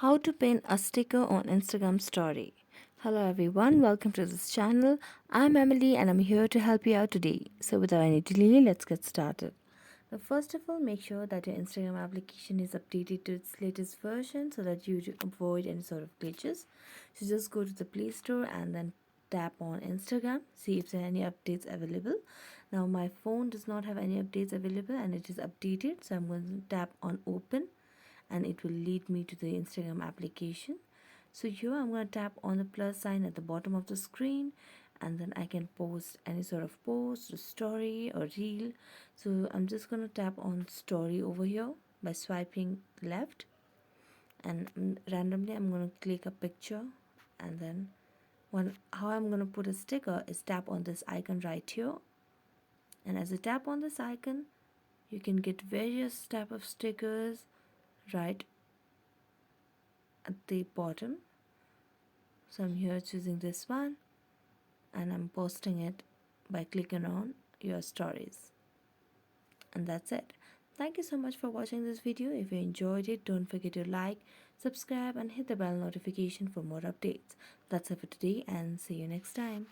How to pin a sticker on Instagram story. Hello everyone, welcome to this channel. I'm Emily and I'm here to help you out today. So without any delay, let's get started. Now first of all, make sure that your Instagram application is updated to its latest version so that you avoid any sort of glitches. So just go to the Play Store and then tap on Instagram, see if there are any updates available. Now my phone does not have any updates available and it is updated, so I'm going to tap on open and it will lead me to the Instagram application. So here I'm going to tap on the plus sign at the bottom of the screen and then I can post any sort of post or story or reel. So I'm just going to tap on story over here by swiping left, and randomly I'm going to click a picture, and then how I'm going to put a sticker is tap on this icon right here, and as you tap on this icon you can get various type of stickers right at the bottom. So I'm here choosing this one and I'm posting it by clicking on your stories. And that's it. Thank you so much for watching this video. If you enjoyed it, don't forget to like, subscribe and hit the bell notification for more updates. That's it for today and see you next time.